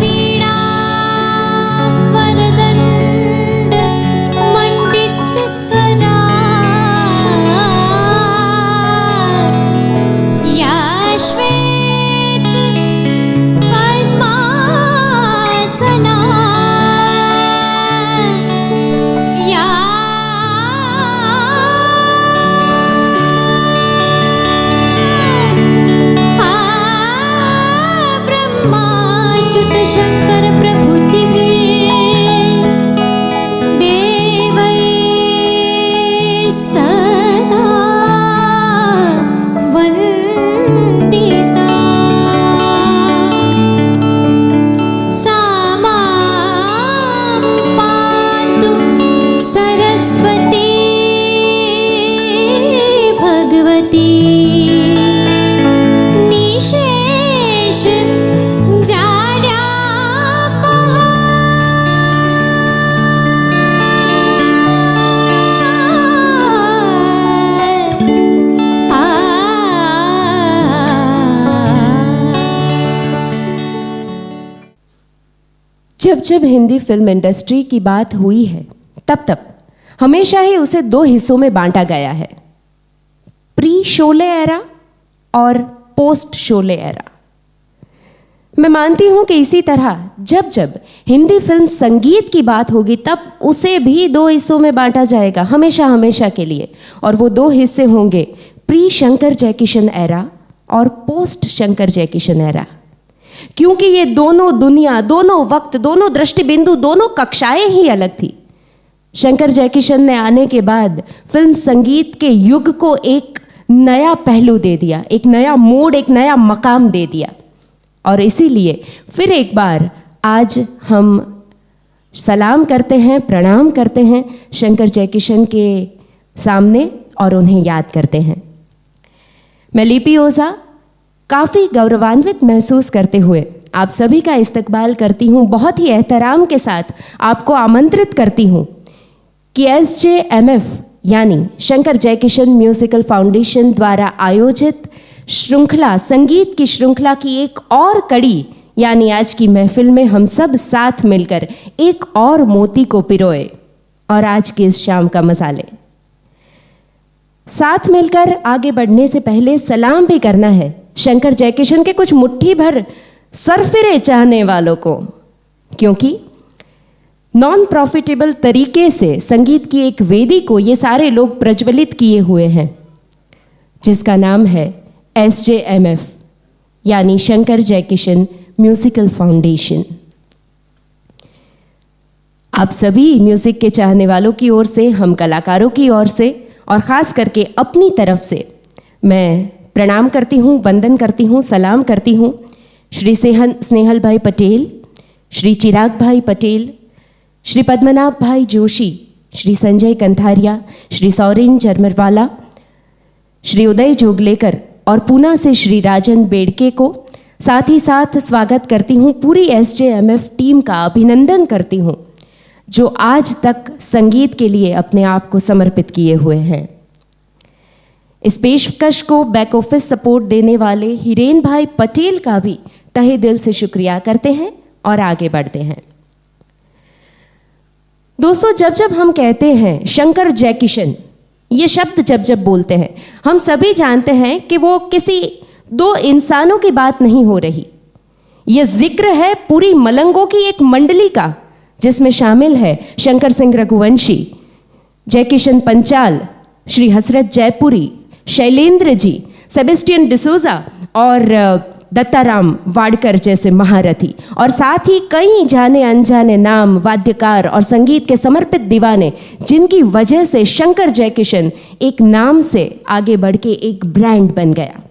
वीणा वरदंड मंडित करा, या श्वेत पद्मासना, या ब्रह्माच्युत शंकर प्रभृतिभिः देवैः सदा वन्दिता, सा मां पातु सरस्वती भगवती निशेष जब जब हिंदी फिल्म इंडस्ट्री की बात हुई है तब तब हमेशा ही उसे दो हिस्सों में बांटा गया है, प्री शोले एरा और पोस्ट शोले एरा। मैं मानती हूं कि इसी तरह जब जब हिंदी फिल्म संगीत की बात होगी तब उसे भी दो हिस्सों में बांटा जाएगा, हमेशा हमेशा के लिए। और वो दो हिस्से होंगे प्री शंकर जयकिशन एरा और पोस्ट शंकर जयकिशन एरा, क्योंकि ये दोनों दुनिया, दोनों वक्त, दोनों दृष्टिबिंदु, दोनों कक्षाएं ही अलग थी। शंकर जयकिशन ने आने के बाद फिल्म संगीत के युग को एक नया पहलू दे दिया, एक नया मोड़, एक नया मकाम दे दिया। और इसीलिए फिर एक बार आज हम सलाम करते हैं, प्रणाम करते हैं शंकर जयकिशन के सामने और उन्हें याद करते हैं। मैं लिपि ओझा काफ़ी गौरवान्वित महसूस करते हुए आप सभी का इस्तकबाल करती हूँ, बहुत ही एहतराम के साथ आपको आमंत्रित करती हूँ कि SJMF यानी शंकर जयकिशन म्यूजिकल फाउंडेशन द्वारा आयोजित श्रृंखला, संगीत की श्रृंखला की एक और कड़ी, यानी आज की महफिल में हम सब साथ मिलकर एक और मोती को पिरोए और आज की इस शाम का मजा लें। साथ मिलकर आगे बढ़ने से पहले सलाम भी करना है शंकर जयकिशन के कुछ मुट्ठी भर सरफिरे चाहने वालों को, क्योंकि नॉन प्रॉफिटेबल तरीके से संगीत की एक वेदी को ये सारे लोग प्रज्वलित किए हुए हैं, जिसका नाम है SJMF यानी शंकर जयकिशन म्यूजिकल फाउंडेशन। आप सभी म्यूजिक के चाहने वालों की ओर से, हम कलाकारों की ओर से और ख़ास करके अपनी तरफ से मैं प्रणाम करती हूँ, वंदन करती हूँ, सलाम करती हूँ श्री स्नेहल भाई पटेल, श्री चिराग भाई पटेल, श्री पद्मनाभ भाई जोशी, श्री संजय कंथारिया, श्री सौरेन जरमरवाला, श्री उदय जोगलेकर और पूना से श्री राजन बेड़के को। साथ ही साथ स्वागत करती हूँ पूरी SJMF टीम का, अभिनंदन करती हूँ जो आज तक संगीत के लिए अपने आप को समर्पित किए हुए हैं। इस पेशकश को बैक ऑफिस सपोर्ट देने वाले हिरेन भाई पटेल का भी तहे दिल से शुक्रिया करते हैं और आगे बढ़ते हैं। दोस्तों, जब जब हम कहते हैं शंकर जयकिशन, ये शब्द जब जब बोलते हैं, हम सभी जानते हैं कि वो किसी दो इंसानों की बात नहीं हो रही। ये जिक्र है पूरी मलंगों की एक मंडली का, जिसमें शामिल है शंकर सिंह रघुवंशी, जयकिशन पंचाल, श्री हसरत जयपुरी, शैलेंद्र जी, सेबेस्टियन डिसोजा और दत्ताराम वाडकर जैसे महारथी, और साथ ही कई जाने अनजाने नाम, वाद्यकार और संगीत के समर्पित दीवाने, जिनकी वजह से शंकर जयकिशन एक नाम से आगे बढ़ के एक ब्रांड बन गया।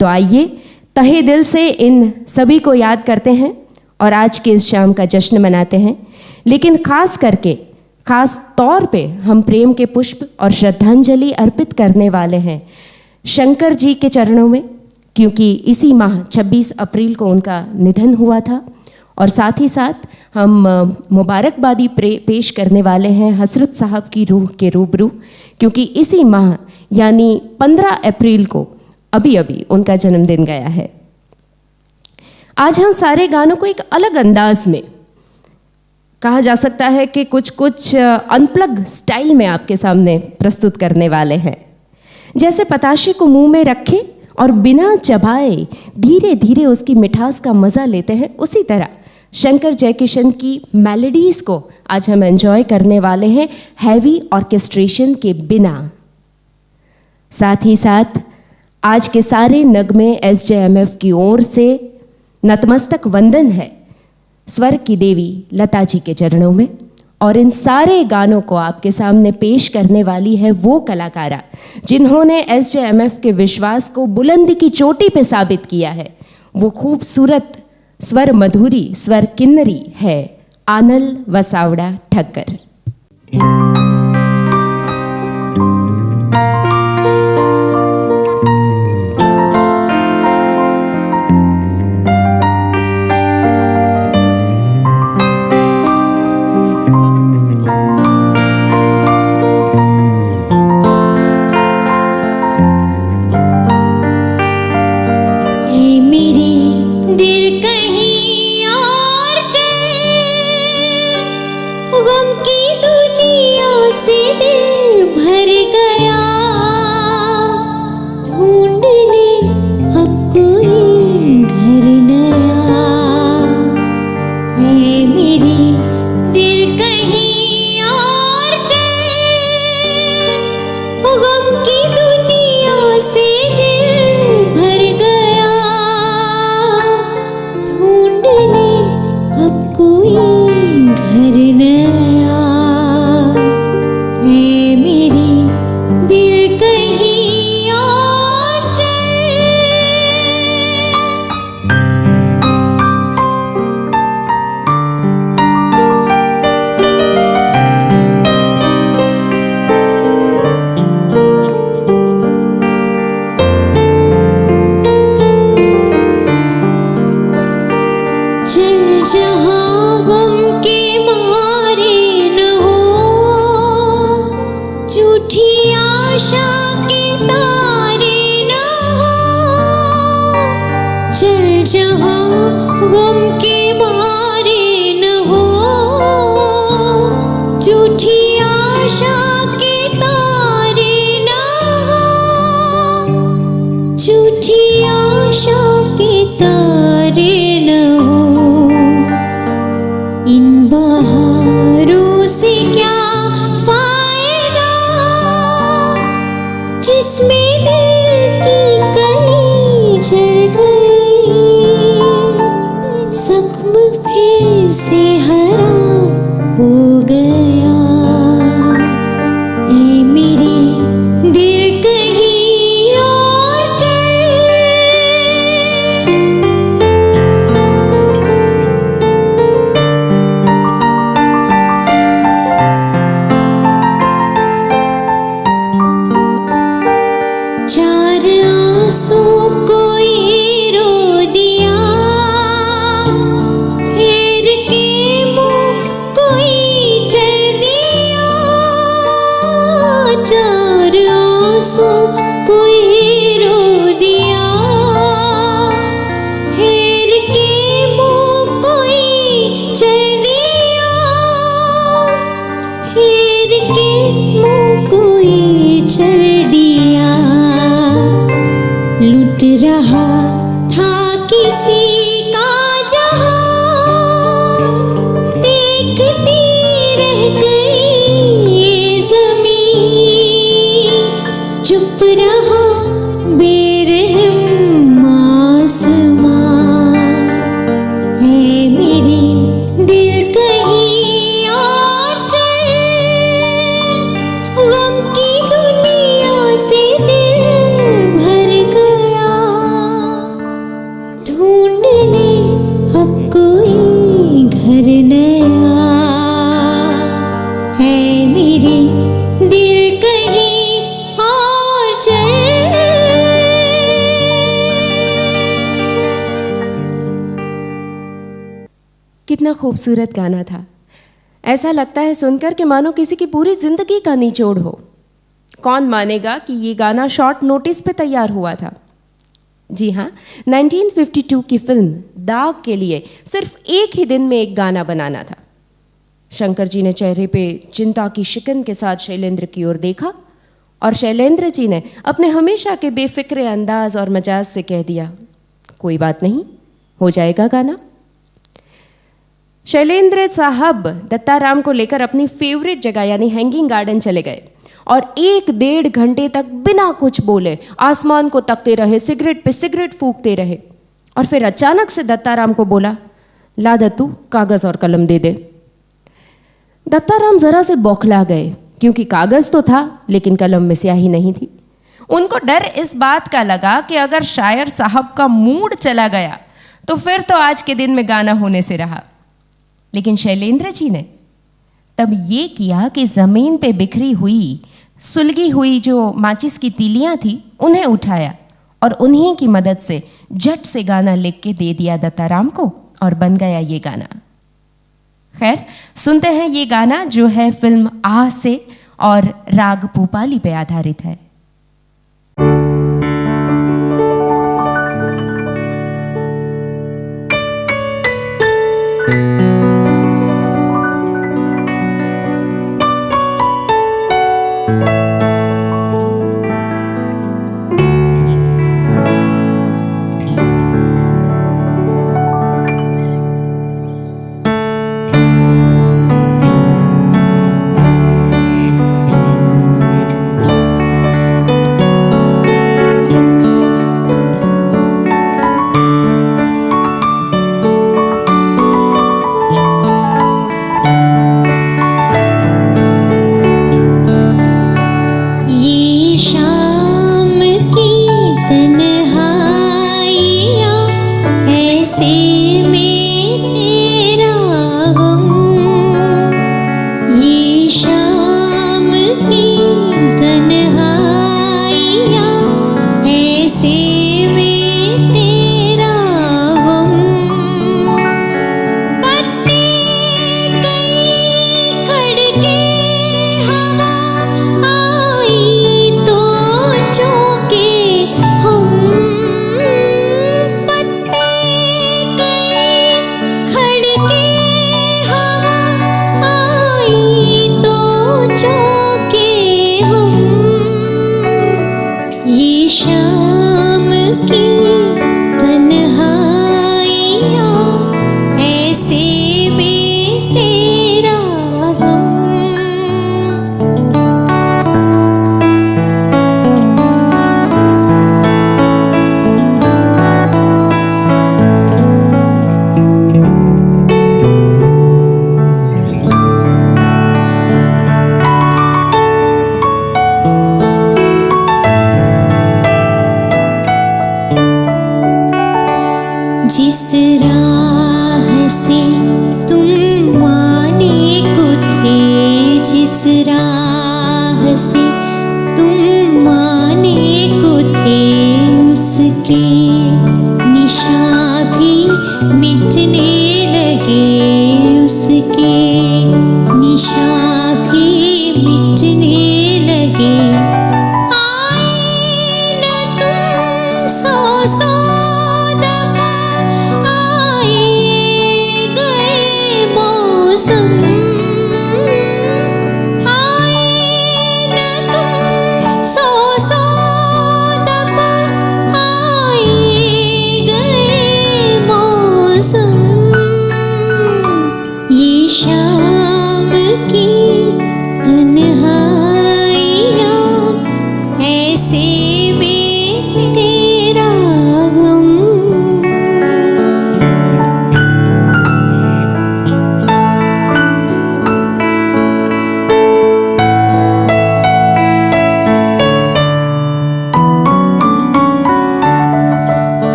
तो आइए तहे दिल से इन सभी को याद करते हैं और आज के इस शाम का जश्न मनाते हैं। लेकिन खास तौर पे हम प्रेम के पुष्प और श्रद्धांजलि अर्पित करने वाले हैं शंकर जी के चरणों में, क्योंकि इसी माह 26 अप्रैल को उनका निधन हुआ था। और साथ ही साथ हम मुबारकबादी पेश करने वाले हैं हसरत साहब की रूह के रूबरू, क्योंकि इसी माह यानी 15 अप्रैल को अभी उनका जन्मदिन गया है। आज हम सारे गानों को एक अलग अंदाज में, कहा जा सकता है कि कुछ अनप्लग स्टाइल में आपके सामने प्रस्तुत करने वाले हैं। जैसे पताशे को मुंह में रखें और बिना चबाए धीरे धीरे उसकी मिठास का मज़ा लेते हैं, उसी तरह शंकर जयकिशन की मेलोडीज़ को आज हम एंजॉय करने वाले हैं हैवी ऑर्केस्ट्रेशन के बिना। साथ ही साथ आज के सारे नगमे SJMF की ओर से नतमस्तक वंदन है स्वर की देवी लता जी के चरणों में। और इन सारे गानों को आपके सामने पेश करने वाली है वो कलाकारा जिन्होंने SJMF के विश्वास को बुलंदी की चोटी पे साबित किया है। वो खूबसूरत स्वर मधुरी, स्वर किन्नरी है आनल वसावड़ा ठक्कर। कितना खूबसूरत गाना था। ऐसा लगता है सुनकर कि मानो किसी की पूरी जिंदगी का निचोड़ हो। कौन मानेगा कि ये गाना शॉर्ट नोटिस पे तैयार हुआ था। जी हाँ, 1952 की फिल्म दाग के लिए सिर्फ एक ही दिन में एक गाना बनाना था। शंकर जी ने चेहरे पे चिंता की शिकन के साथ शैलेंद्र की ओर देखा और शैलेंद्र जी ने अपने हमेशा के बेफिक्रे अंदाज और मजाज से कह दिया, कोई बात नहीं, हो जाएगा गाना। शैलेंद्र साहब दत्ताराम को लेकर अपनी फेवरेट जगह यानी हैंगिंग गार्डन चले गए और 1-1.5 घंटे तक बिना कुछ बोले आसमान को तकते रहे, सिगरेट पे सिगरेट फूंकते रहे। और फिर अचानक से दत्ताराम को बोला, ला दत्तू कागज और कलम दे दे। दत्ताराम जरा से बौखला गए, क्योंकि कागज तो था लेकिन कलम में स्याही नहीं थी। उनको डर इस बात का लगा कि अगर शायर साहब का मूड चला गया तो फिर तो आज के दिन में गाना होने से रहा। लेकिन शैलेंद्र जी ने तब ये किया कि जमीन पे बिखरी हुई सुलगी हुई जो माचिस की तीलियां थी उन्हें उठाया और उन्हीं की मदद से झट से गाना लिख के दे दिया दत्ताराम को और बन गया ये गाना। खैर, सुनते हैं ये गाना जो है फिल्म आह से और राग भूपाली पे आधारित है।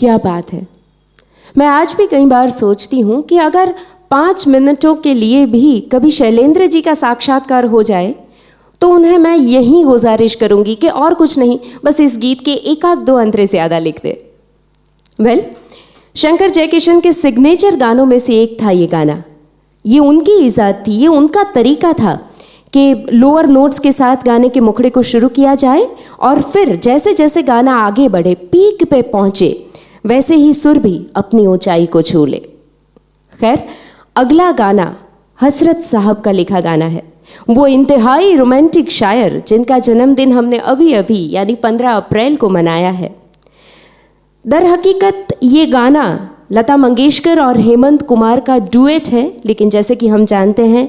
क्या बात है। मैं आज भी कई बार सोचती हूँ कि अगर 5 मिनटों के लिए भी कभी शैलेंद्र जी का साक्षात्कार हो जाए तो उन्हें मैं यही गुजारिश करूँगी कि और कुछ नहीं, बस इस गीत के 1-2 अंतरे ज़्यादा लिख दे। वेल, शंकर जयकिशन के सिग्नेचर गानों में से एक था ये गाना। ये उनकी इजाद थी, ये उनका तरीका था कि लोअर नोट्स के साथ गाने के मुखड़े को शुरू किया जाए और फिर जैसे जैसे गाना आगे बढ़े, पीक पे पहुंचे, वैसे ही सुर भी अपनी ऊंचाई को छू ले। खैर, अगला गाना हसरत साहब का लिखा गाना है। वो इंतहाई रोमांटिक शायर जिनका जन्मदिन हमने अभी अभी यानी 15 अप्रैल को मनाया है। दर हकीकत ये गाना लता मंगेशकर और हेमंत कुमार का डुएट है, लेकिन जैसे कि हम जानते हैं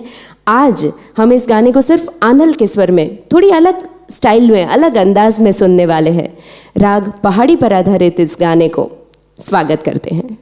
आज हम इस गाने को सिर्फ आनल के स्वर में थोड़ी अलग स्टाइल में, अलग अंदाज में सुनने वाले हैं। राग पहाड़ी पर आधारित इस गाने को स्वागत करते हैं।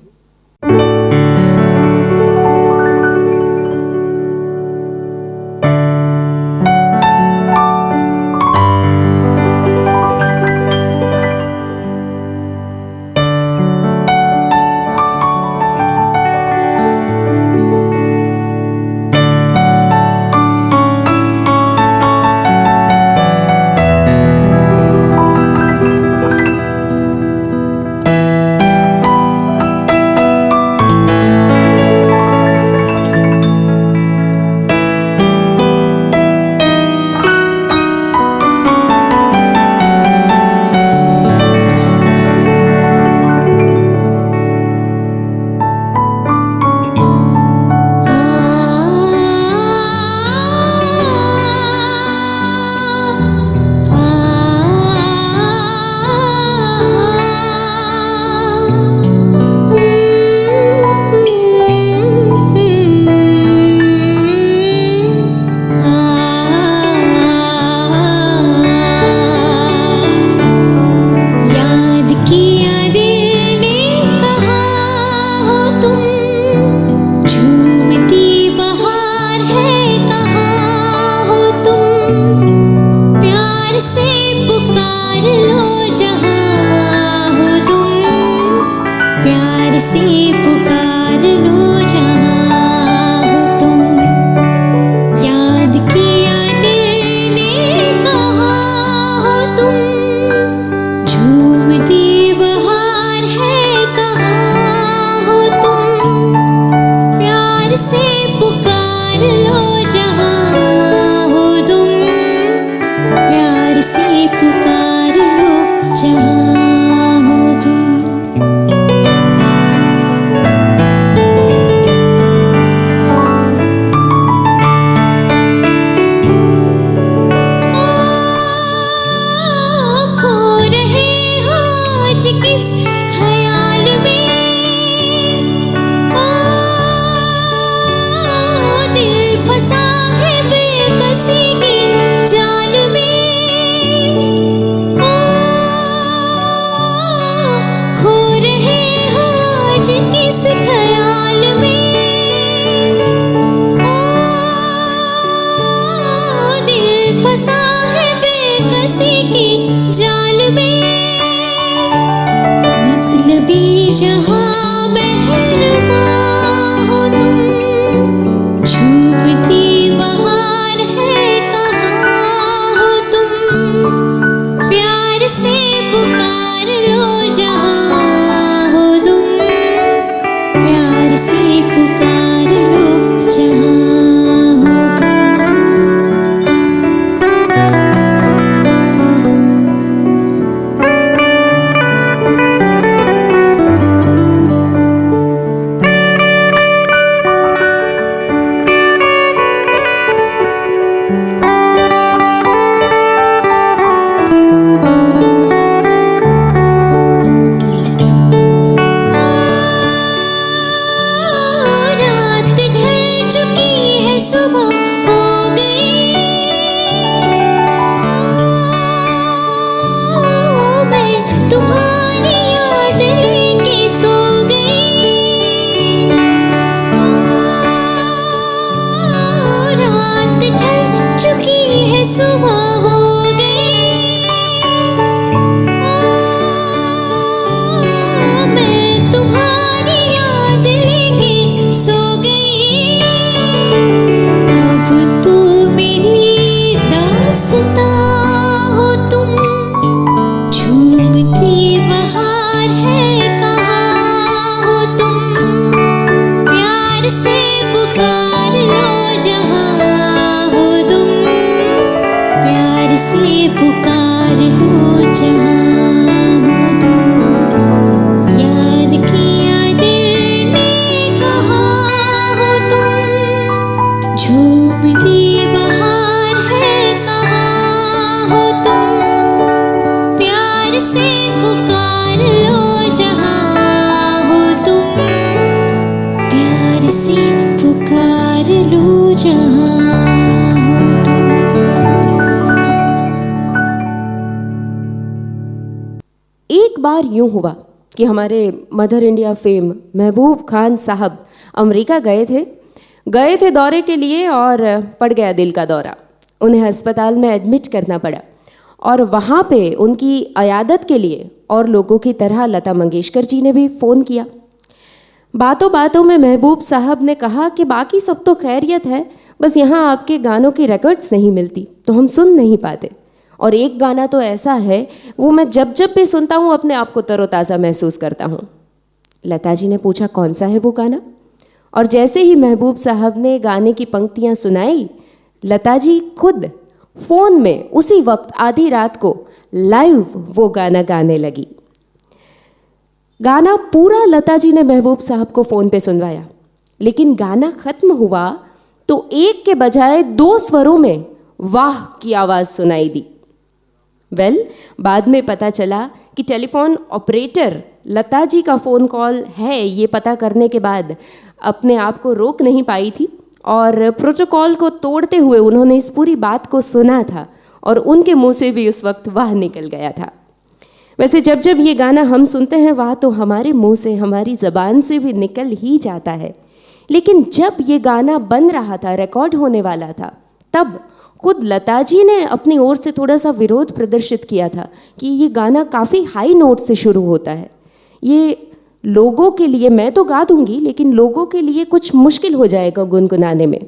लो जहाँ हो तुम, याद किया दिल ने कहाँ हो तुम, झूमती बहार है कहाँ हो तुम, प्यार से पुकार लो जहाँ हो तुम, प्यार से पुकार लो जहाँ हो तुम। एक बार यूं हुआ कि हमारे mother India fame Mehboob Khan साहब अमेरिका गए थे दौरे के लिए और पड़ गया दिल का दौरा। उन्हें अस्पताल में एडमिट करना पड़ा और वहाँ पे उनकी अयादत के लिए और लोगों की तरह लता मंगेशकर जी ने भी फ़ोन किया। बातों बातों में महबूब साहब ने कहा कि बाकी सब तो खैरियत है, बस यहाँ आपके गानों की रिकॉर्ड्स नहीं मिलती तो हम सुन नहीं पाते, और एक गाना तो ऐसा है वो मैं जब जब भी सुनता हूँ अपने आप को तरोताज़ा महसूस करता हूँ। लता जी ने पूछा कौन सा है वो गाना, और जैसे ही महबूब साहब ने गाने की पंक्तियाँ सुनाई, लता जी खुद फ़ोन में उसी वक्त आधी रात को लाइव वो गाना गाने लगी। गाना पूरा लता जी ने महबूब साहब को फ़ोन पे सुनवाया, लेकिन गाना ख़त्म हुआ तो एक के बजाय 2 स्वरों में वाह की आवाज़ सुनाई दी। बाद में पता चला कि टेलीफोन ऑपरेटर लता जी का फ़ोन कॉल है ये पता करने के बाद अपने आप को रोक नहीं पाई थी और प्रोटोकॉल को तोड़ते हुए उन्होंने इस पूरी बात को सुना था और उनके मुंह से भी उस वक्त वाह निकल गया था। वैसे जब जब ये गाना हम सुनते हैं वाह तो हमारे मुंह से, हमारी ज़बान से भी निकल ही जाता है, लेकिन जब ये गाना बन रहा था, रिकॉर्ड होने वाला था, तब खुद लता जी ने अपनी ओर से थोड़ा सा विरोध प्रदर्शित किया था कि ये गाना काफ़ी हाई नोट से शुरू होता है, ये लोगों के लिए, मैं तो गा दूंगी लेकिन लोगों के लिए कुछ मुश्किल हो जाएगा गुनगुनाने में।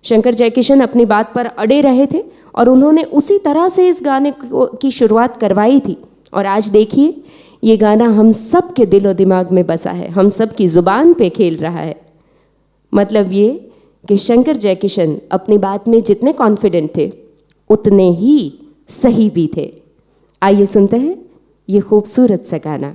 शंकर जयकिशन अपनी बात पर अड़े रहे थे और उन्होंने उसी तरह से इस गाने की शुरुआत करवाई थी, और आज देखिए ये गाना हम सब के दिलो दिमाग में बसा है, हम सब की ज़ुबान पे खेल रहा है। मतलब ये कि शंकर जयकिशन अपनी बात में जितने कॉन्फिडेंट थे उतने ही सही भी थे। आइए सुनते हैं ये खूबसूरत सा गाना।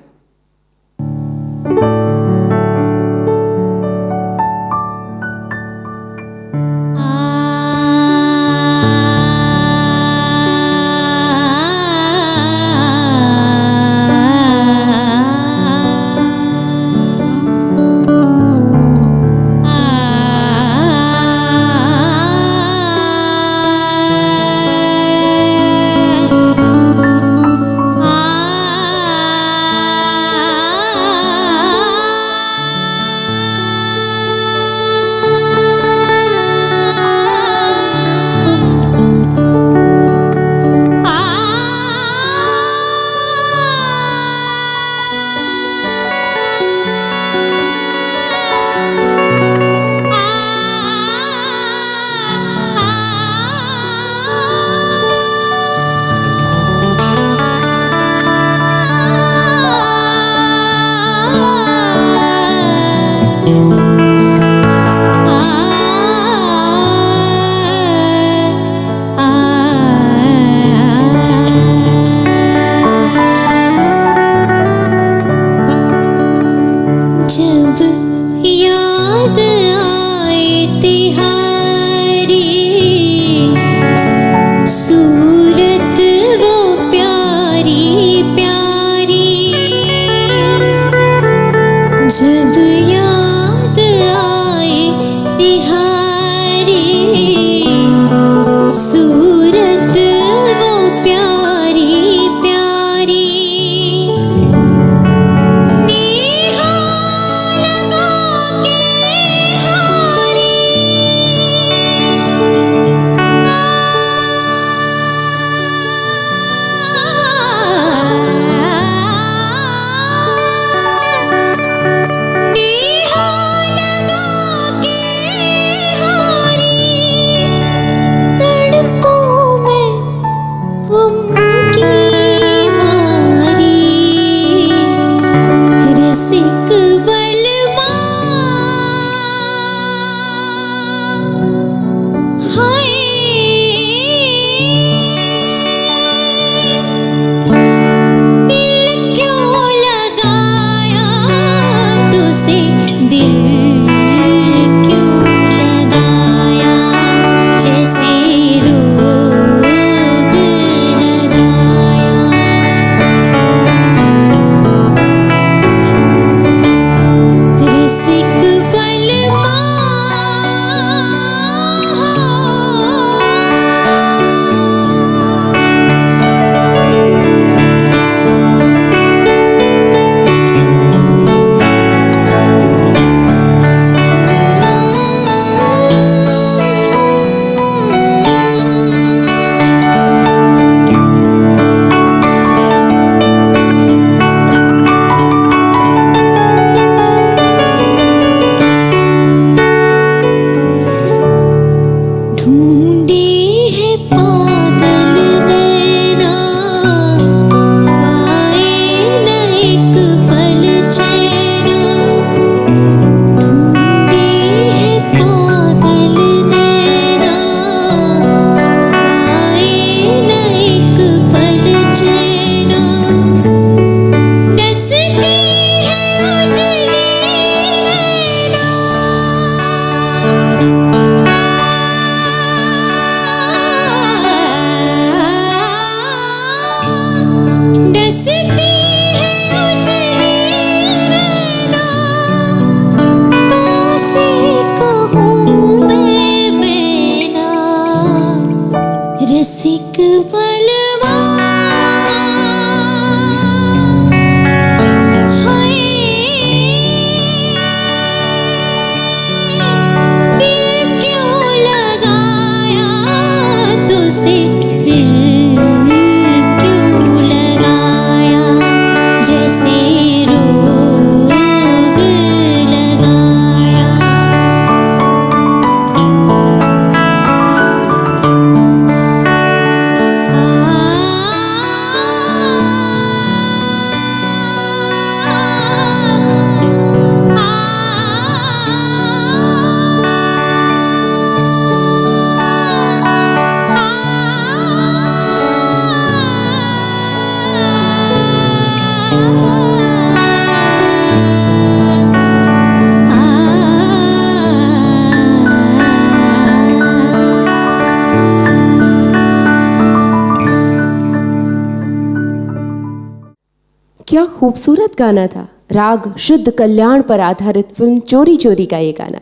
क्या खूबसूरत गाना था। राग शुद्ध कल्याण पर आधारित फिल्म चोरी चोरी का ये गाना।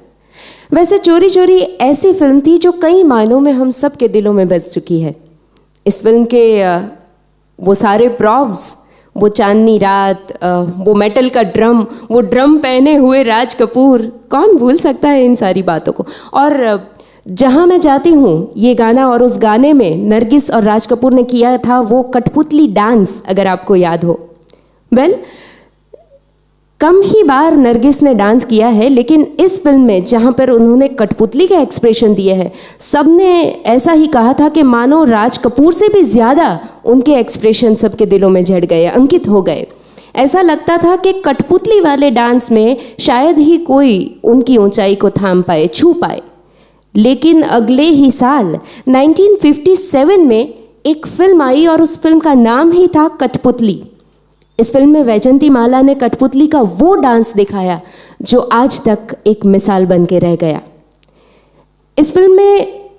वैसे चोरी चोरी ऐसी फिल्म थी जो कई मायनों में हम सब के दिलों में बस चुकी है। इस फिल्म के वो सारे प्रॉप्स, वो चांदनी रात, वो मेटल का ड्रम, वो ड्रम पहने हुए राज कपूर, कौन भूल सकता है इन सारी बातों को। और जहाँ मैं जाती हूँ ये गाना, और उस गाने में नरगिस और राज कपूर ने किया था वो कठपुतली डांस, अगर आपको याद हो। कम ही बार नरगिस ने डांस किया है, लेकिन इस फिल्म में जहाँ पर उन्होंने कठपुतली के एक्सप्रेशन दिए हैं, सबने ऐसा ही कहा था कि मानो राज कपूर से भी ज़्यादा उनके एक्सप्रेशन सबके दिलों में जड़ गए, अंकित हो गए। ऐसा लगता था कि कठपुतली वाले डांस में शायद ही कोई उनकी ऊंचाई को थाम पाए, छू पाए। लेकिन अगले ही साल 1957 में एक फिल्म आई और उस फिल्म का नाम ही था कठपुतली। इस फिल्म में वैजंती माला ने कठपुतली का वो डांस दिखाया जो आज तक एक मिसाल बन के रह गया। इस फिल्म में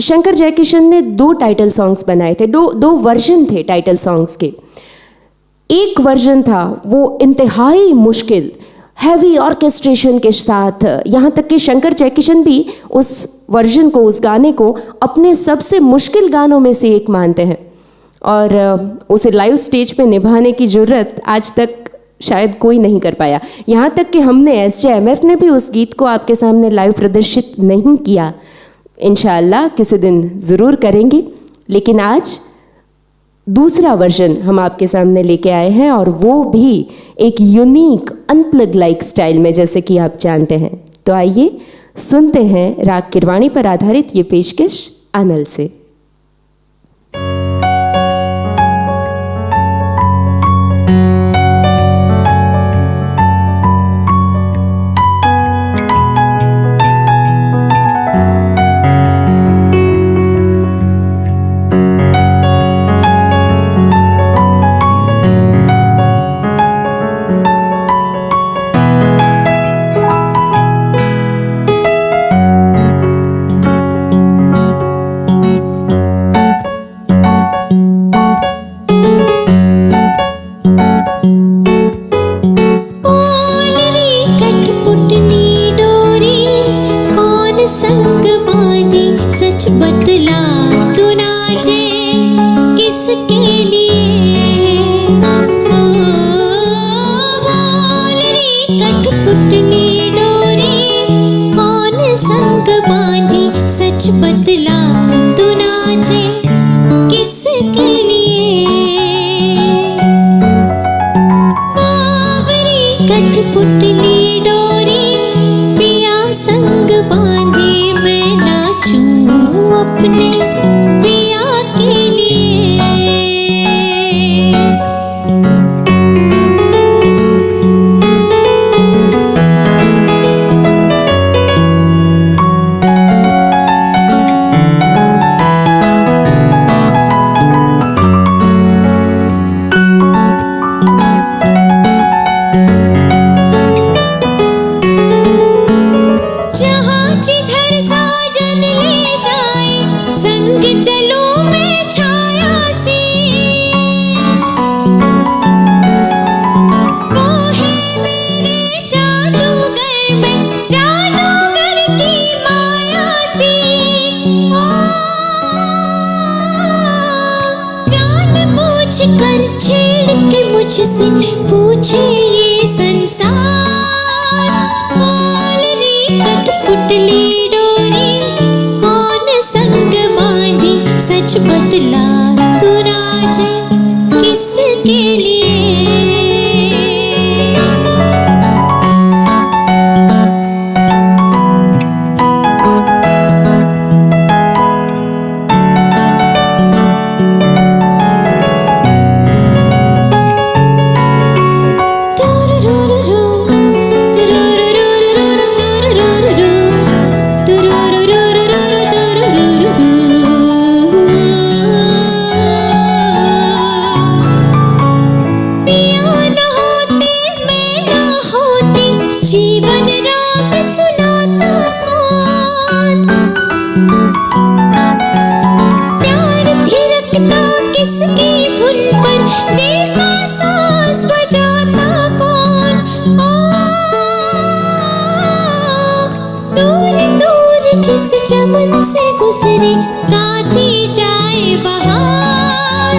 शंकर जयकिशन ने 2 टाइटल सॉन्ग्स बनाए थे, दो वर्जन थे टाइटल सॉन्ग्स के। एक वर्जन था वो इंतहाई मुश्किल हैवी ऑर्केस्ट्रेशन के साथ, यहाँ तक कि शंकर जयकिशन भी उस वर्जन को, उस गाने को अपने सबसे मुश्किल गानों में से एक मानते हैं, और उसे लाइव स्टेज पे निभाने की ज़रूरत आज तक शायद कोई नहीं कर पाया। यहाँ तक कि हमने SJMF ने भी उस गीत को आपके सामने लाइव प्रदर्शित नहीं किया। इंशाअल्लाह किसी दिन ज़रूर करेंगे, लेकिन आज दूसरा वर्जन हम आपके सामने लेके आए हैं, और वो भी एक यूनिक अनप्लग लाइक स्टाइल में, जैसे कि आप जानते हैं। तो आइए सुनते हैं राग किरवाणी पर आधारित ये पेशकश आनल से। गुजरे गाती जाए बहार।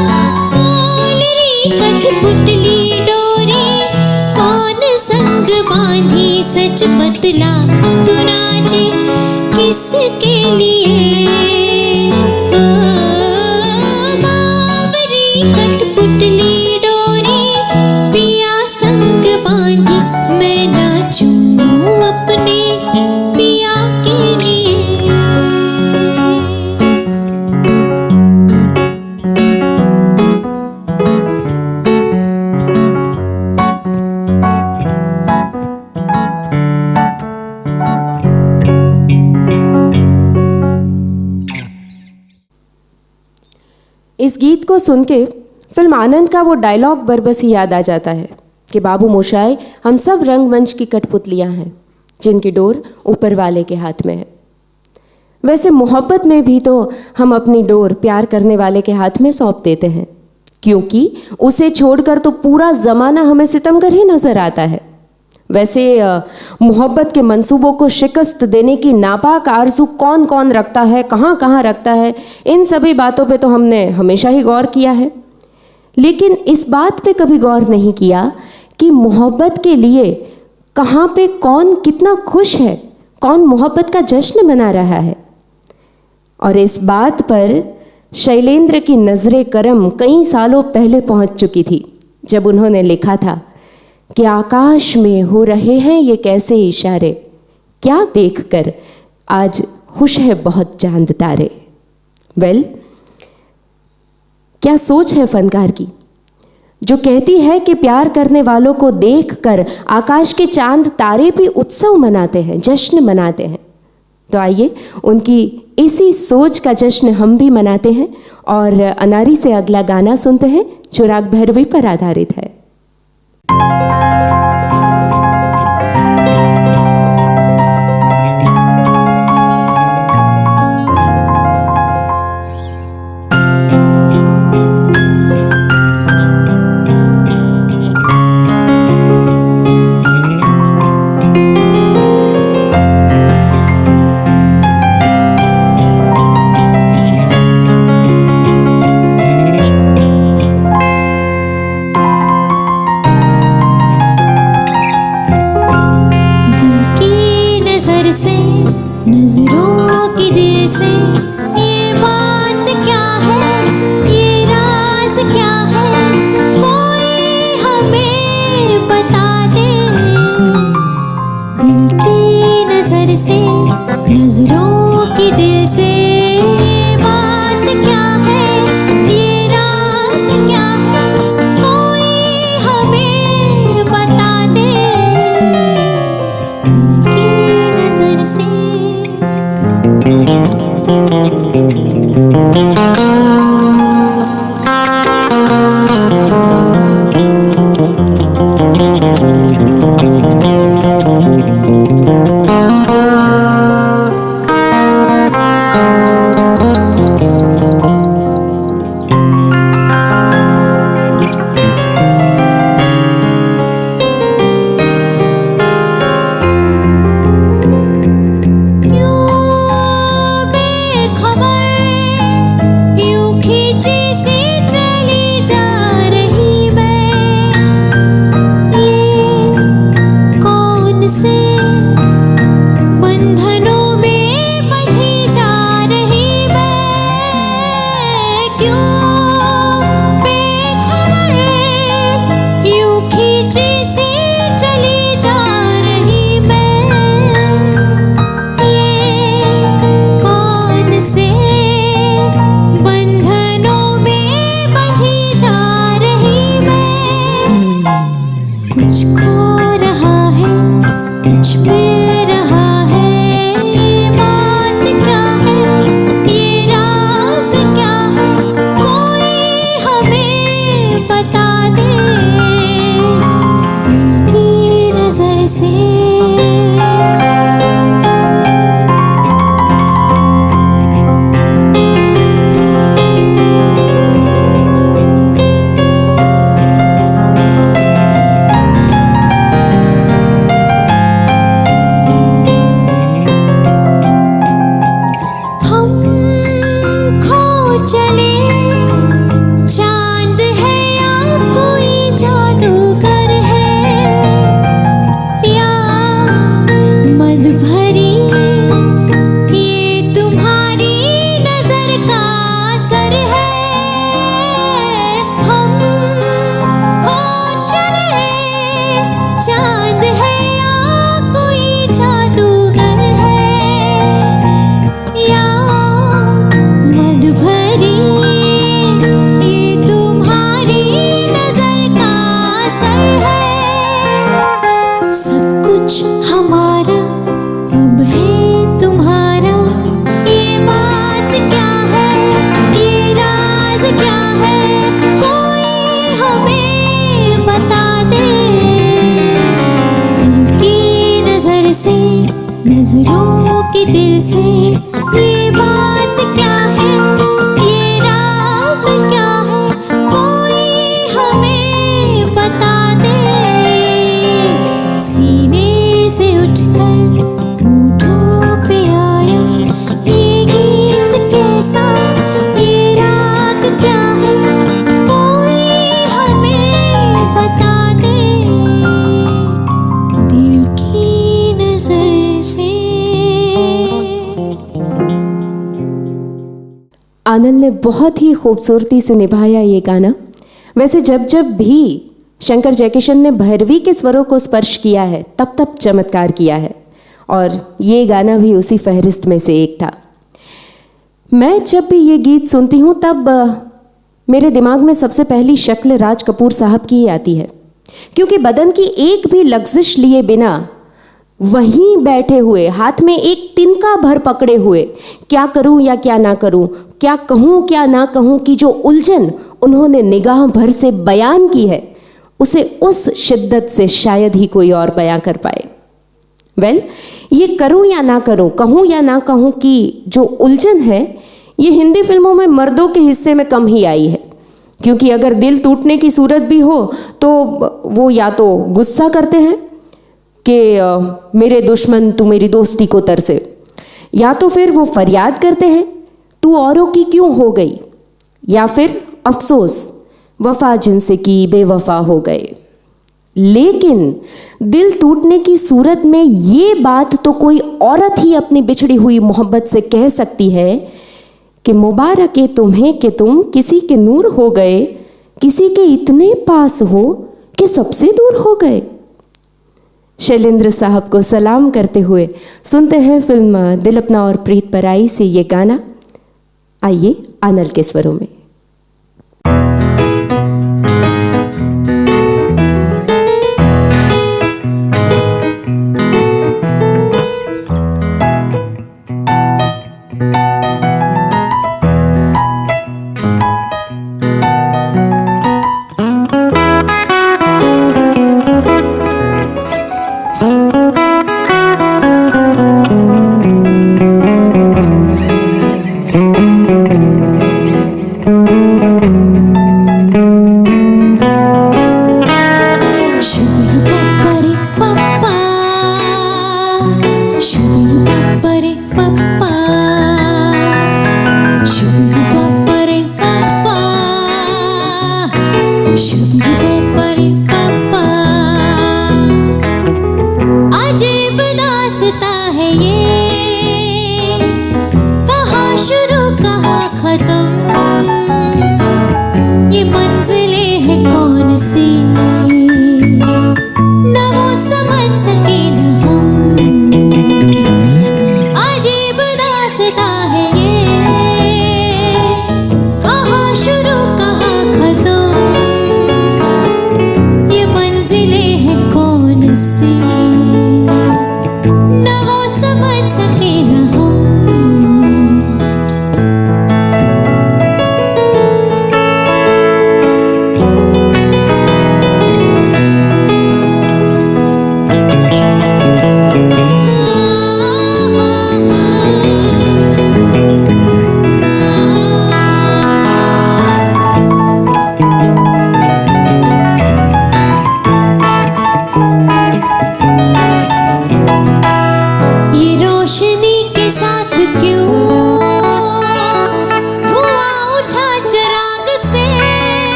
बोल री कठपुतली डोरी, कौन संग बांधी सच बतला, तू नाचे किसके लिए। बावरी कठपुतली डोरी, पिया संग बांधी, मैं नाचूं अपने पिया के लिए। इस गीत को सुन के फिल्म आनंद का वो डायलॉग बरबस ही याद आ जाता है कि बाबू मोशाय, हम सब रंगमंच की कठपुतलियाँ हैं जिनकी डोर ऊपर वाले के हाथ में है। वैसे मोहब्बत में भी तो हम अपनी डोर प्यार करने वाले के हाथ में सौंप देते हैं, क्योंकि उसे छोड़कर तो पूरा ज़माना हमें सितमगर ही नज़र आता है। वैसे मोहब्बत के मंसूबों को शिकस्त देने की नापाक आरज़ू कौन कौन रखता है, कहाँ कहाँ रखता है, इन सभी बातों पे तो हमने हमेशा ही गौर किया है। लेकिन इस बात पे कभी गौर नहीं किया कि मोहब्बत के लिए कहाँ पे कौन कितना खुश है, कौन मोहब्बत का जश्न मना रहा है। और इस बात पर शैलेंद्र की नज़रे करम कई सालों पहले पहुँच चुकी थी, जब उन्होंने लिखा था कि आकाश में हो रहे हैं ये कैसे इशारे, क्या देखकर आज खुश है बहुत चांद तारे। वेल, क्या सोच है फनकार की, जो कहती है कि प्यार करने वालों को देखकर आकाश के चांद तारे भी उत्सव मनाते हैं, जश्न मनाते हैं। तो आइए उनकी इसी सोच का जश्न हम भी मनाते हैं और अनारी से अगला गाना सुनते हैं जो राग भैरवी पर आधारित है। नजरों की दिल से ये बात क्या है, ये राज क्या है, कोई हमें बता दे। दिल की नजर से, नजरों की दिल से ये बात क्या है, ये राज क्या है, कोई हमें बता दे। दिल की नजर से कोई चले, चांद है या कोई जादूगर है, या मद भरी ये तुम्हारी नजर का असर है। हम खो चले, चांद है या कोई जादूगर है, या मद भरी ये तुम्हारी नजर का असर है। सब कुछ हमारा अब है तुम्हारा, ये बात क्या है, ये राज क्या है, कोई हमें बता दे। दिल की नजर से, नजरों के दिल से, ये बात क्या है, ये राज क्या है, कोई हमें बता दे। सीने से उठकर होठों पे आया ये गीत कैसा, ये राग क्या है, कोई हमें बता दे। दिल की नजर से। आनंद ने बहुत ही खूबसूरती से निभाया ये गाना। वैसे जब जब भी शंकर जयकिशन ने भैरवी के स्वरों को स्पर्श किया है तब तब चमत्कार किया है, और ये गाना भी उसी फहरिस्त में से एक था। मैं जब भी ये गीत सुनती हूँ तब मेरे दिमाग में सबसे पहली शक्ल राज कपूर साहब की ही आती है, क्योंकि बदन की एक भी लग्जिश लिए बिना वहीं बैठे हुए, हाथ में एक तिनका भर पकड़े हुए, क्या करूं या क्या ना करूं, क्या कहूं क्या ना कहूं की जो उलझन उन्होंने निगाह भर से बयान की है, उसे उस शिद्दत से शायद ही कोई और बयां कर पाए। ये करूं या ना करूं, कहूं या ना कहूं की जो उलझन है, ये हिंदी फिल्मों में मर्दों के हिस्से में कम ही आई है, क्योंकि अगर दिल टूटने की सूरत भी हो तो वो या तो गुस्सा करते हैं कि मेरे दुश्मन तू मेरी दोस्ती को तरसे, या तो फिर वो फरियाद करते हैं तू औरों की क्यों हो गई, या फिर अफसोस वफा जिनसे की बेवफा हो गए। लेकिन दिल टूटने की सूरत में ये बात तो कोई औरत ही अपनी बिछड़ी हुई मोहब्बत से कह सकती है कि मुबारक है तुम्हें कि तुम किसी के नूर हो गए, किसी के इतने पास हो कि सबसे दूर हो गए। शैलेंद्र साहब को सलाम करते हुए सुनते हैं फिल्म दिल अपना और प्रीत पराई से ये गाना। आइए आनंद के स्वरों में।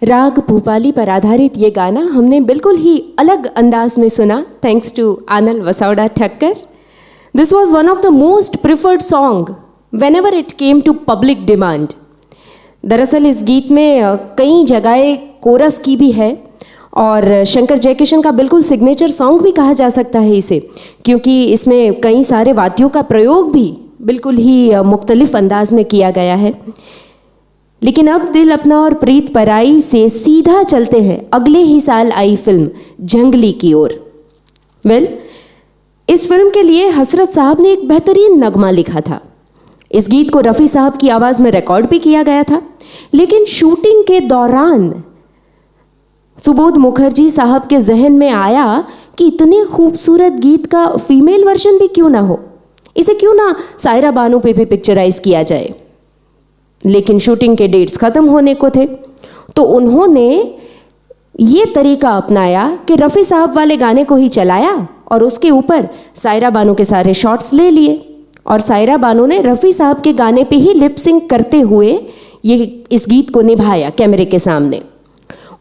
राग भूपाली पर आधारित ये गाना हमने बिल्कुल ही अलग अंदाज में सुना, thanks to Anal Vasoda Thakkar. This was one of the most preferred song whenever it came to public demand. दरअसल इस गीत में कई जगहें कोरस की भी है और शंकर जयकिशन का बिल्कुल सिग्नेचर सॉन्ग भी कहा जा सकता है इसे, क्योंकि इसमें कई सारे वाद्यों का प्रयोग भी बिल्कुल ही मुख्तलिफ अंदाज में किया गया है. लेकिन अब दिल अपना और प्रीत पराई से सीधा चलते हैं अगले ही साल आई फिल्म जंगली की ओर. इस फिल्म के लिए हसरत साहब ने एक बेहतरीन नगमा लिखा था. इस गीत को रफ़ी साहब की आवाज़ में रिकॉर्ड भी किया गया था, लेकिन शूटिंग के दौरान सुबोध मुखर्जी साहब के जहन में आया कि इतने खूबसूरत गीत का फीमेल वर्जन भी क्यों ना हो, इसे क्यों ना सायरा बानो पे भी पिक्चराइज किया जाए. लेकिन शूटिंग के डेट्स ख़त्म होने को थे, तो उन्होंने ये तरीका अपनाया कि रफ़ी साहब वाले गाने को ही चलाया और उसके ऊपर सायरा बानो के सारे शॉट्स ले लिए और सायरा बानो ने रफ़ी साहब के गाने पे ही लिप सिंक करते हुए ये इस गीत को निभाया कैमरे के सामने.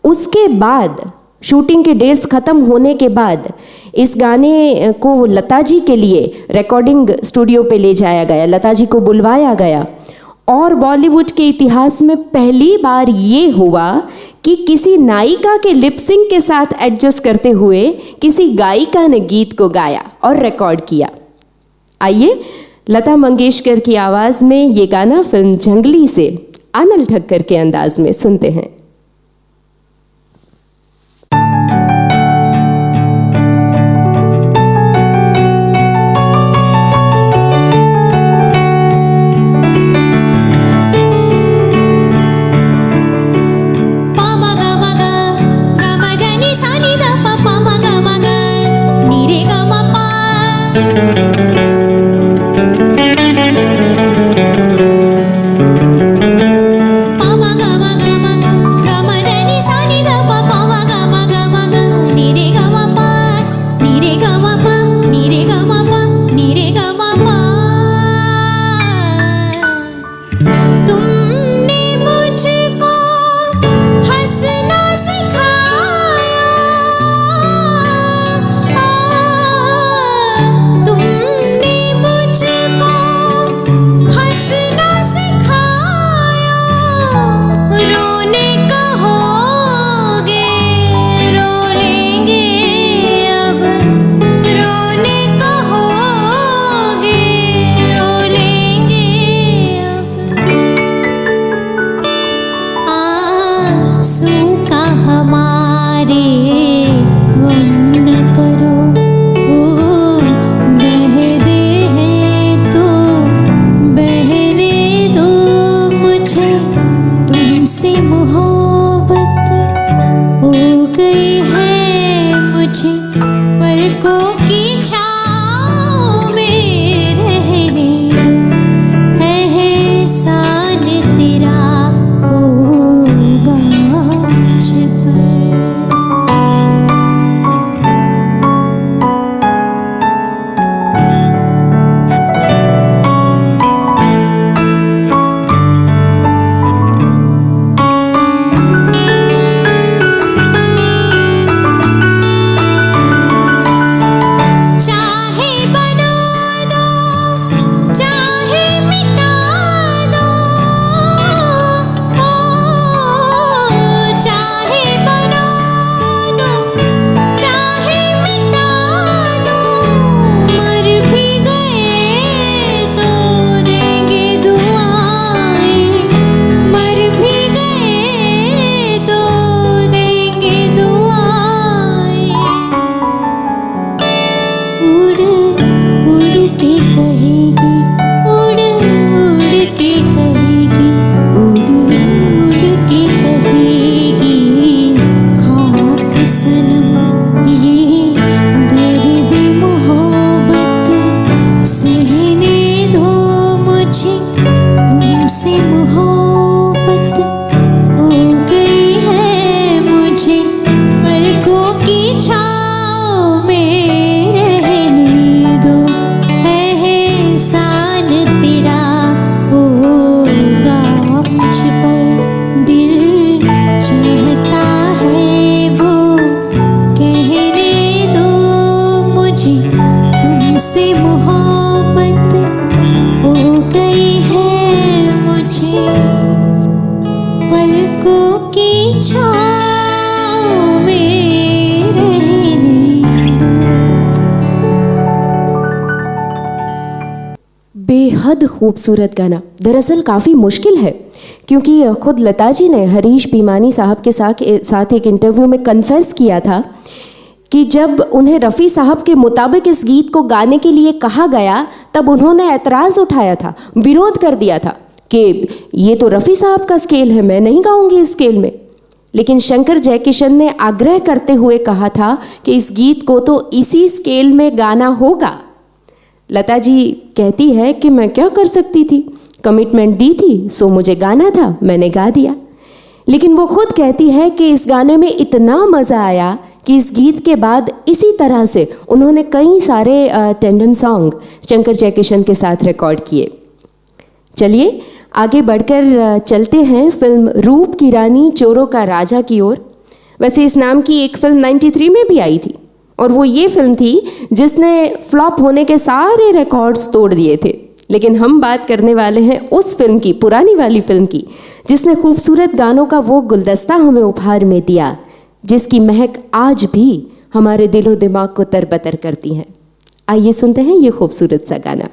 उसके बाद शूटिंग के डेट्स ख़त्म होने के बाद इस गाने को लता जी के लिए रिकॉर्डिंग स्टूडियो पे ले जाया गया, लता जी को बुलवाया गया और बॉलीवुड के इतिहास में पहली बार ये हुआ कि किसी नायिका के लिप सिंक के साथ एडजस्ट करते हुए किसी गायिका ने गीत को गाया और रिकॉर्ड किया. आइए लता मंगेशकर की आवाज़ में ये गाना फिल्म जंगली से आनल ठक्कर के अंदाज में सुनते हैं. Pa ma ga ma बेहद खूबसूरत गाना। दरअसल काफ़ी मुश्किल है क्योंकि खुद लता जी ने हरीश भीमानी साहब के साथ एक इंटरव्यू में कन्फेस किया था कि जब उन्हें रफ़ी साहब के मुताबिक इस गीत को गाने के लिए कहा गया तब उन्होंने एतराज़ उठाया था, विरोध कर दिया था कि ये तो रफ़ी साहब का स्केल है, मैं नहीं गाऊंगी इस स्केल में। लेकिन शंकर जयकिशन ने आग्रह करते हुए कहा था कि इस गीत को तो इसी स्केल में गाना होगा। लता जी कहती है कि मैं क्या कर सकती थी, कमिटमेंट दी थी सो मुझे गाना था, मैंने गा दिया। लेकिन वो खुद कहती है कि इस गाने में इतना मज़ा आया कि इस गीत के बाद इसी तरह से उन्होंने कई सारे टेंडन सॉन्ग शंकर जयकिशन के साथ रिकॉर्ड किए। चलिए आगे बढ़कर चलते हैं फिल्म रूप की रानी चोरों का राजा की ओर। वैसे इस नाम की एक फिल्म 93 में भी आई थी और वो ये फिल्म थी जिसने फ्लॉप होने के सारे रिकॉर्ड्स तोड़ दिए थे। लेकिन हम बात करने वाले हैं उस फिल्म की, पुरानी वाली फिल्म की, जिसने खूबसूरत गानों का वो गुलदस्ता हमें उपहार में दिया जिसकी महक आज भी हमारे दिलो दिमाग को तरबतर करती है। आइए सुनते हैं ये खूबसूरत सा गाना।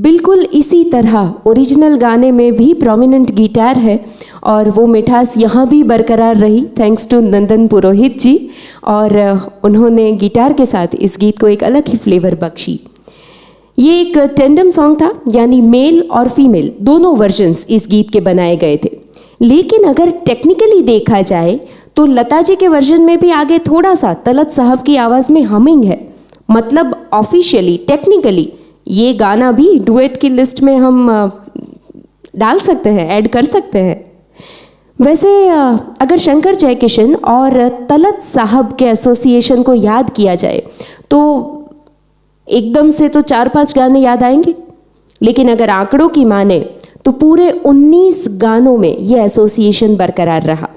बिल्कुल इसी तरह ओरिजिनल गाने में भी प्रोमिनेंट गिटार है और वो मिठास यहाँ भी बरकरार रही थैंक्स टू नंदन पुरोहित जी, और उन्होंने गिटार के साथ इस गीत को एक अलग ही फ्लेवर बख्शी। ये एक टेंडम सॉन्ग था, यानी मेल और फीमेल दोनों वर्जन्स इस गीत के बनाए गए थे। लेकिन अगर टेक्निकली देखा जाए तो लता जी के वर्जन में भी आगे थोड़ा सा तलत साहब की आवाज़ में हमिंग है। मतलब ऑफिशियली टेक्निकली ये गाना भी डुएट की लिस्ट में हम डाल सकते हैं, ऐड कर सकते हैं। वैसे अगर शंकर जयकिशन और तलत साहब के एसोसिएशन को याद किया जाए तो एकदम से तो 4-5 गाने याद आएंगे, लेकिन अगर आंकड़ों की माने तो पूरे 19 गानों में ये एसोसिएशन बरकरार रहा।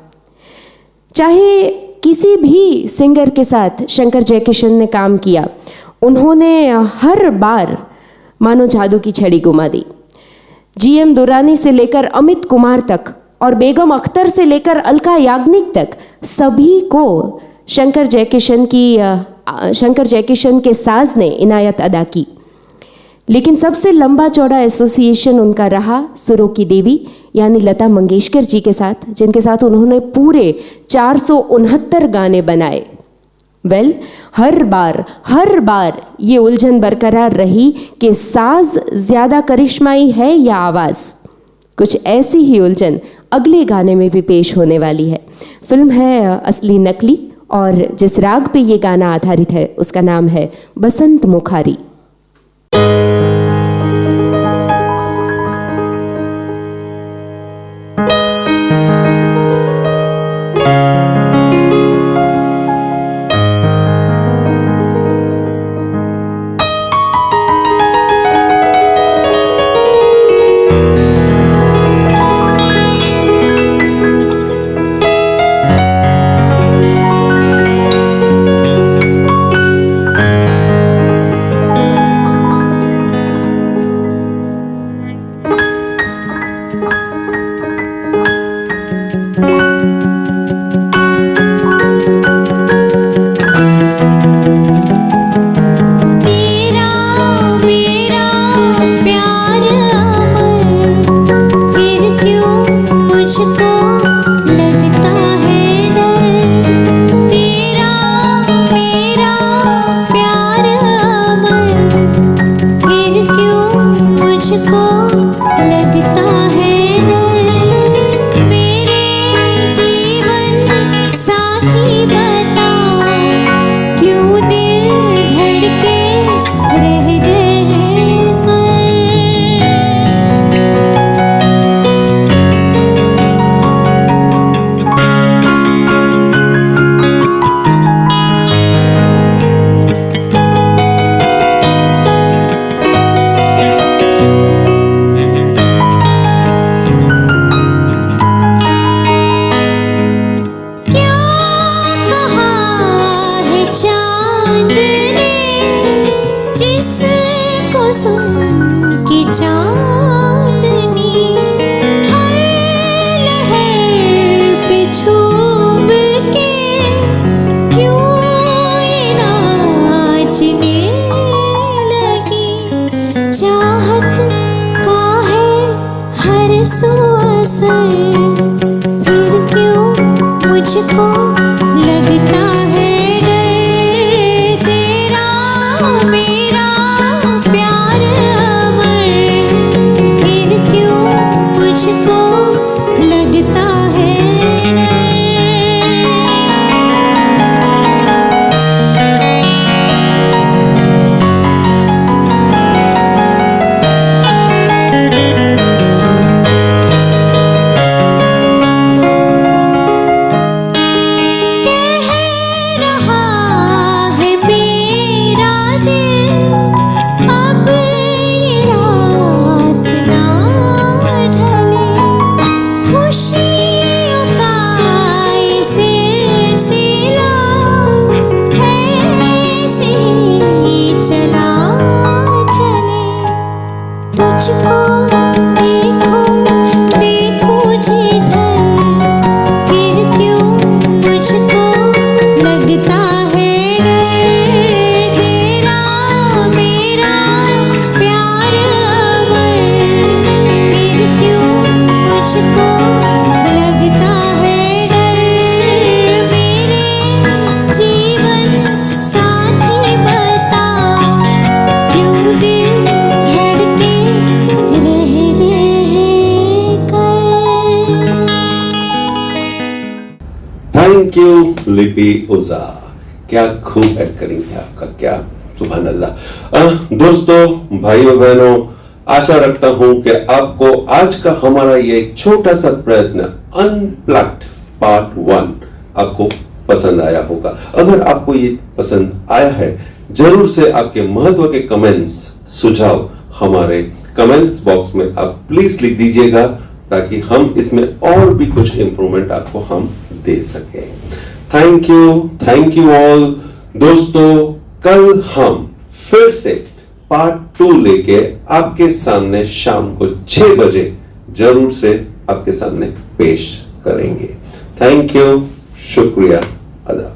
चाहे किसी भी सिंगर के साथ शंकर जयकिशन ने काम किया, उन्होंने हर बार मानो जादू की छड़ी घुमा दी। जीएम दुरानी से लेकर अमित कुमार तक और बेगम अख्तर से लेकर अलका याग्निक तक सभी को शंकर जयकिशन के साज ने इनायत अदा की। लेकिन सबसे लंबा चौड़ा एसोसिएशन उनका रहा सुरों की देवी यानी लता मंगेशकर जी के साथ, जिनके साथ उन्होंने पूरे 469 गाने बनाए। हर बार ये उलझन बरकरार रही कि साज ज़्यादा करिश्माई है या आवाज़। कुछ ऐसी ही उलझन अगले गाने में भी पेश होने वाली है। फिल्म है असली नकली और जिस राग पे ये गाना आधारित है उसका नाम है बसंत मुखारी। लिपि ओझा, क्या खूब एक्टिंग है आपका, क्या सुभान अल्लाह। दोस्तों, भाइयों बहनों, आशा रखता हूं कि आपको आज का हमारा ये छोटा सा प्रयत्न अनप्लग्ड पार्ट 1 आपको पसंद आया होगा। अगर आपको ये पसंद आया है, जरूर से आपके महत्व के कमेंट्स, सुझाव हमारे कमेंट्स बॉक्स में आप प्लीज लिख दीजिएगा, ताकि हम इसमें और भी कुछ इंप्रूवमेंट आपको हम दे सके। Thank you all. दोस्तों, कल हम फिर से पार्ट 2 लेके आपके सामने शाम को 6 बजे जरूर से आपके सामने पेश करेंगे। थैंक यू, शुक्रिया अदा।